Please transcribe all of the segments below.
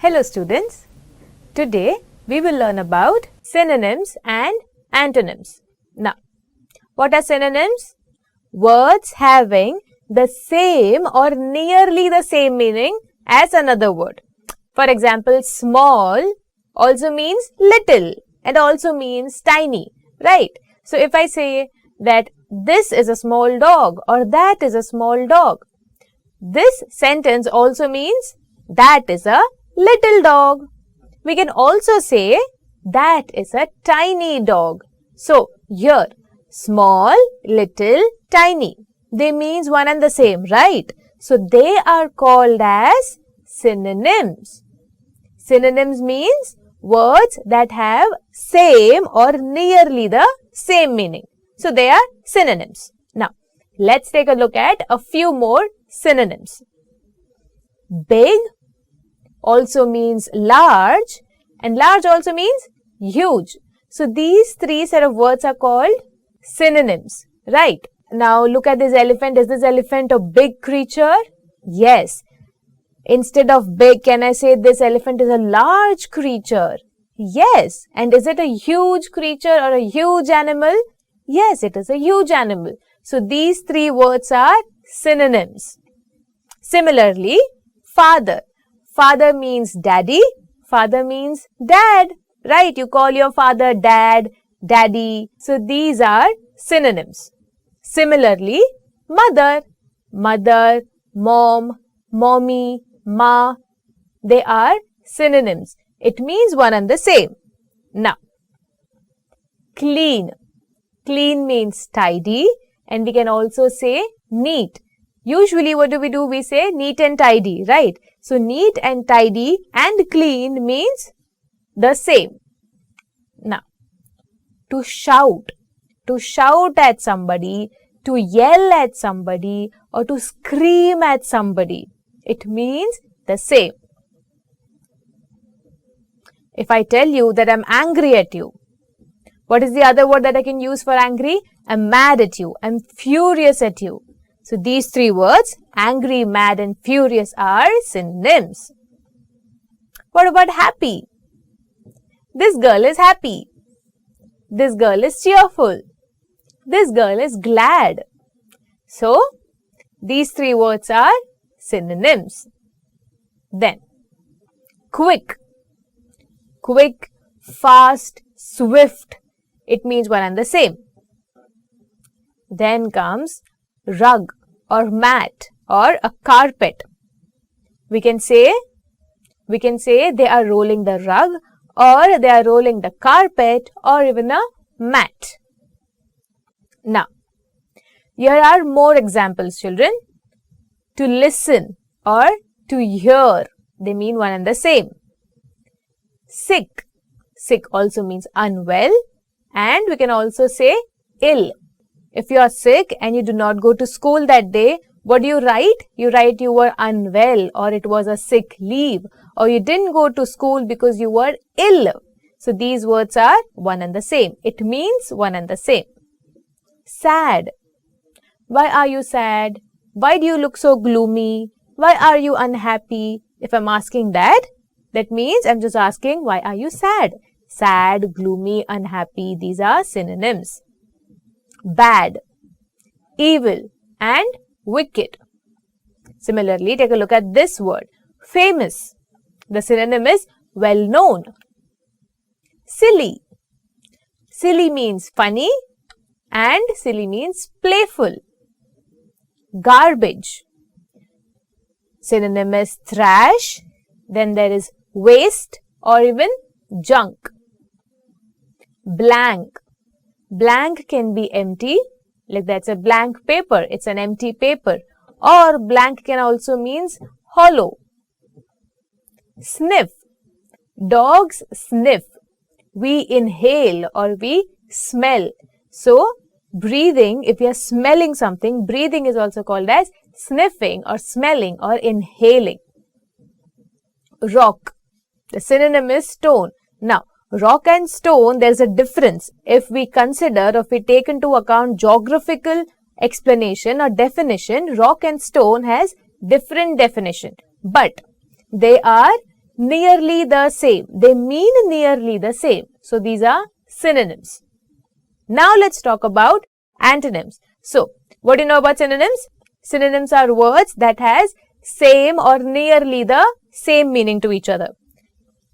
Hello students, today we will learn about synonyms and antonyms. Now, what are synonyms? Words having the same or nearly the same meaning as another word. For example, small also means little and also means tiny, right? So, if I say that this is a small dog or that is a small dog, this sentence also means that is a little dog. We can also say that is a tiny dog. So, here, small, little, tiny. They means one and the same, right? So, they are called as synonyms. Synonyms means words that have same or nearly the same meaning. So, they are synonyms. Now, let's take a look at a few more synonyms. Big also means large and large also means huge. So, these three set of words are called synonyms, right? Now, look at this elephant. Is this elephant a big creature? Yes. Instead of big, can I say this elephant is a large creature? Yes. And is it a huge creature or a huge animal? Yes, it is a huge animal. So, these three words are synonyms. Similarly, father. Father means daddy. Father means dad, right? You call your father dad, daddy. So, these are synonyms. Similarly, mother. Mother, mom, mommy, ma. They are synonyms. It means one and the same. Now, clean. Clean means tidy and we can also say neat. Usually, what do? We say neat and tidy, right? So, neat and tidy and clean means the same. Now, to shout. To shout at somebody, to yell at somebody or to scream at somebody. It means the same. If I tell you that I'm angry at you, what is the other word that I can use for angry? I'm mad at you. I'm furious at you. So, these three words, angry, mad and furious are synonyms. What about happy? This girl is happy. This girl is cheerful. This girl is glad. So, these three words are synonyms. Then, quick. Quick, fast, swift. It means one and the same. Then comes rug or mat or a carpet. We can say they are rolling the rug or they are rolling the carpet or even a mat. Now, here are more examples, children. To listen or to hear, they mean one and the same. Sick. Sick also means unwell and we can also say ill. If you are sick and you do not go to school that day, what do you write? You write you were unwell or it was a sick leave or you didn't go to school because you were ill. So, these words are one and the same. It means one and the same. Sad. Why are you sad? Why do you look so gloomy? Why are you unhappy? If I'm asking that, that means I'm just asking why are you sad? Sad, gloomy, unhappy. These are synonyms. Bad, evil and wicked. Similarly, take a look at this word, famous. The synonym is well known. Silly. Silly means funny and silly means playful. Garbage. Synonym is trash. Then there is waste or even junk. Blank. Blank can be empty, like that's a blank paper, it's an empty paper. Or blank can also means hollow. Sniff. Dogs sniff. We inhale or we smell. So, breathing, if you are smelling something, breathing is also called as sniffing or smelling or inhaling. Rock. The synonym is stone. Now, rock and stone, there is a difference. If we consider, if we take into account geographical explanation or definition, rock and stone has different definition. But they are nearly the same. They mean nearly the same. So these are synonyms. Now let's talk about antonyms. So what do you know about synonyms? Synonyms are words that has same or nearly the same meaning to each other.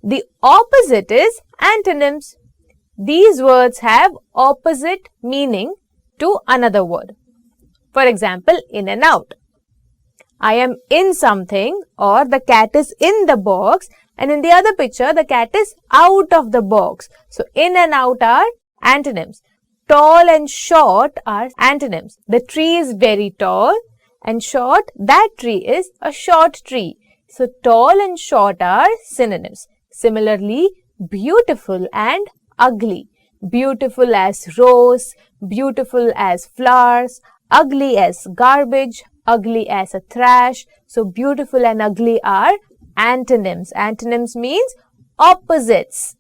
The opposite is antonyms. These words have opposite meaning to another word. For example, in and out. I am in something, or the cat is in the box, and in the other picture the cat is out of the box. So in and out are antonyms. Tall and short are antonyms. The tree is very tall and short. That tree is a short tree. So tall and short are synonyms. Similarly, beautiful and ugly. Beautiful as rose, beautiful as flowers, ugly as garbage, ugly as a trash. So beautiful and ugly are antonyms. Antonyms means opposites.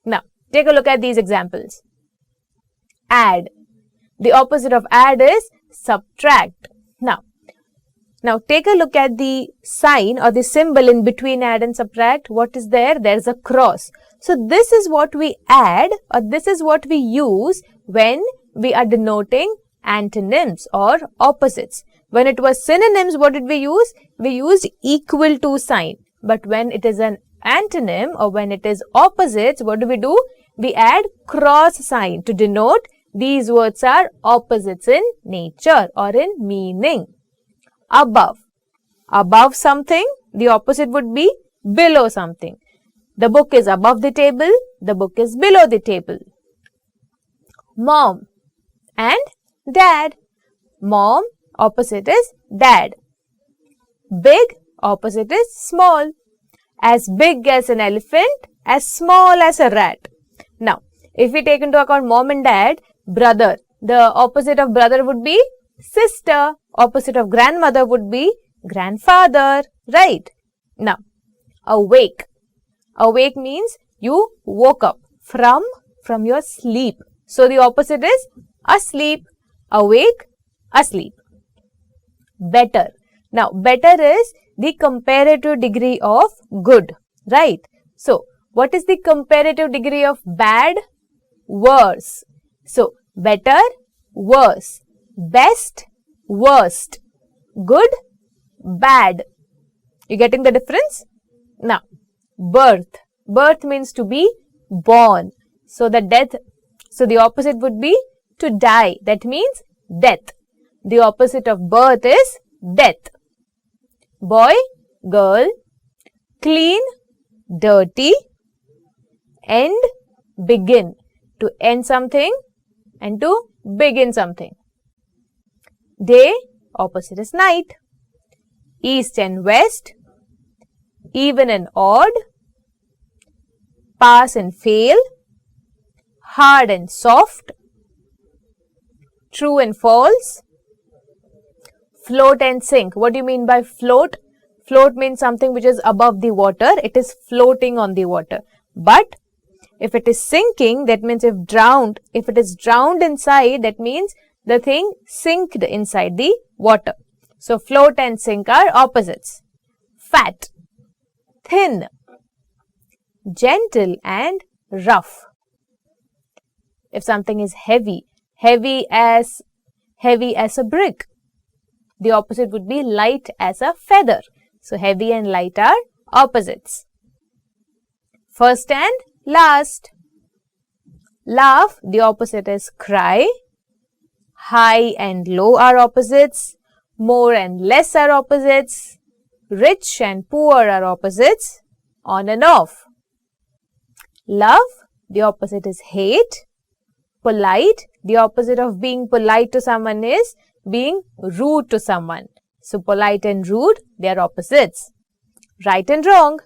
Now, take a look at these examples. Add. The opposite of add is subtract. Now take a look at the sign or the symbol in between add and subtract. What is there? There is a cross. So this is what we add, or this is what we use when we are denoting antonyms or opposites. When it was synonyms, what did we use? We used equal to sign. But when it is an antonym or when it is opposites, what do? We add cross sign to denote these words are opposites in nature or in meaning. Above. Above something, the opposite would be below something. The book is above the table, the book is below the table. Mom and dad. Mom, opposite is dad. Big, opposite is small. As big as an elephant, as small as a rat. Now, if we take into account mom and dad, brother, the opposite of brother would be sister. Opposite of grandmother would be grandfather, right? Now, awake. Awake means you woke up from your sleep. So, the opposite is asleep. Awake, asleep. Better. Now, better is the comparative degree of good, right? So, what is the comparative degree of bad? Worse. So, better, worse. Best, worst. Good, bad. You getting the difference? Now, birth. Birth means to be born. So, the opposite would be to die. That means death. The opposite of birth is death. Boy, girl. Clean, dirty. End, begin. To end something and to begin something. Day, opposite is night. East and west. Even and odd. Pass and fail. Hard and soft. True and false. Float and sink. What do you mean by float? Float means something which is above the water. It is floating on the water. But if it is sinking, that means if it is drowned inside, that means the thing sinked inside the water. So, float and sink are opposites. Fat, thin, gentle and rough. If something is heavy as a brick, the opposite would be light as a feather. So, heavy and light are opposites. First and last. Laugh, the opposite is cry. High and low are opposites. More and less are opposites. Rich and poor are opposites. On and off. Love, the opposite is hate. Polite, the opposite of being polite to someone is being rude to someone. So, polite and rude, they are opposites. Right and wrong.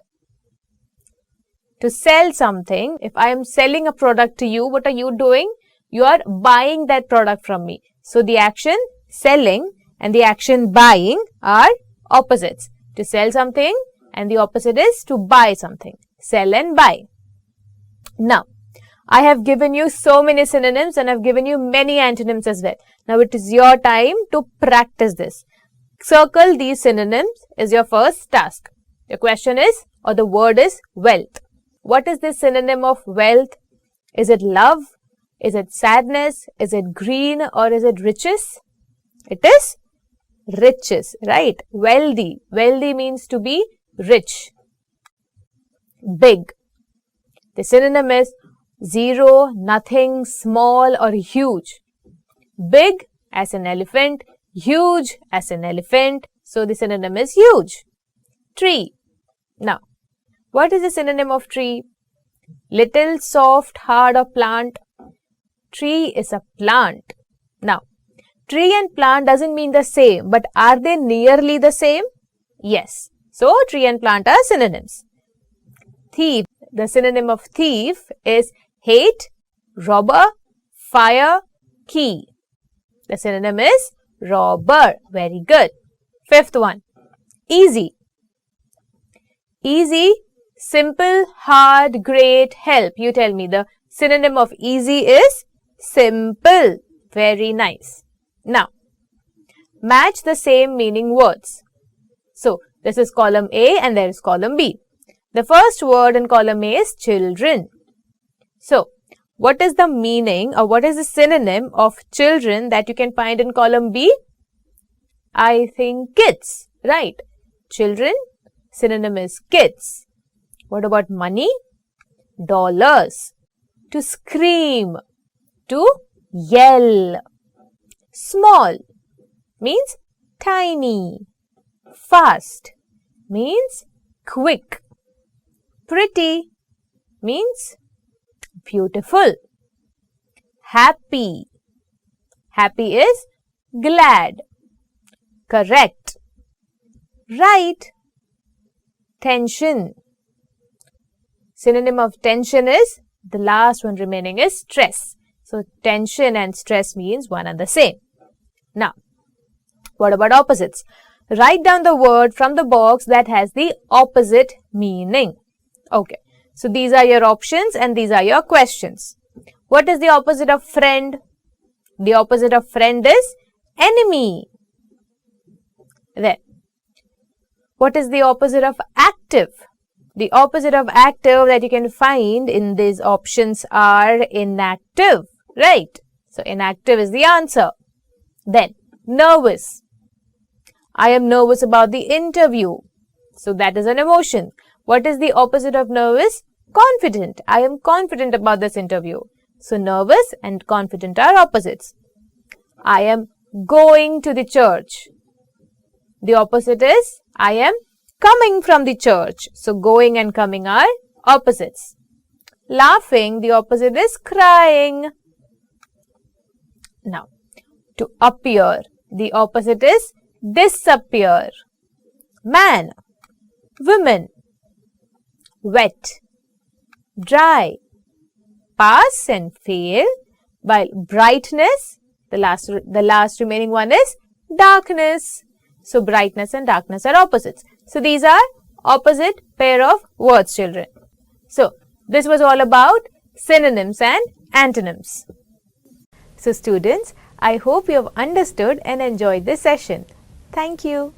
To sell something, if I am selling a product to you, what are you doing? You are buying that product from me. So, the action selling and the action buying are opposites. To sell something and the opposite is to buy something. Sell and buy. Now, I have given you so many synonyms and I have given you many antonyms as well. Now, it is your time to practice this. Circle these synonyms is your first task. The question is, or the word is wealth. What is the synonym of wealth? Is it love? Is it sadness? Is it green? Or is it riches? It is riches, right? Wealthy. Wealthy means to be rich. Big. The synonym is zero, nothing, small or huge. Big as an elephant, huge as an elephant. So the synonym is huge. Tree. Now, what is the synonym of tree? Little, soft, hard or plant? Tree is a plant. Now, tree and plant doesn't mean the same, but are they nearly the same? Yes. So, tree and plant are synonyms. Thief. The synonym of thief is hate, robber, fire, key. The synonym is robber. Very good. Fifth one. Easy. Easy, simple, hard, great, help. You tell me the synonym of easy is simple. Very nice. Now, match the same meaning words. So, this is column A and there is column B. The first word in column A is children. So, what is the meaning or what is the synonym of children that you can find in column B? I think kids, right? Children, synonym is kids. What about money? Dollars. To scream. To yell. Small means tiny. Fast means quick. Pretty means beautiful. Happy. Happy is glad. Correct. Right. Tension. Synonym of tension is, the last one remaining is stress. So, tension and stress means one and the same. Now, what about opposites? Write down the word from the box that has the opposite meaning. Okay. So, these are your options and these are your questions. What is the opposite of friend? The opposite of friend is enemy. Then, what is the opposite of active? The opposite of active that you can find in these options are inactive, right? So, inactive is the answer. Then, nervous. I am nervous about the interview. So, that is an emotion. What is the opposite of nervous? Confident. I am confident about this interview. So, nervous and confident are opposites. I am going to the church. The opposite is, I am coming from the church. So, going and coming are opposites. Laughing, the opposite is crying. Now, to appear, the opposite is disappear. Man, women, wet, dry, pass and fail, while brightness, the last remaining one is darkness. So, brightness and darkness are opposites. So, these are opposite pair of words, children. So, this was all about synonyms and antonyms. So, students, I hope you have understood and enjoyed this session. Thank you.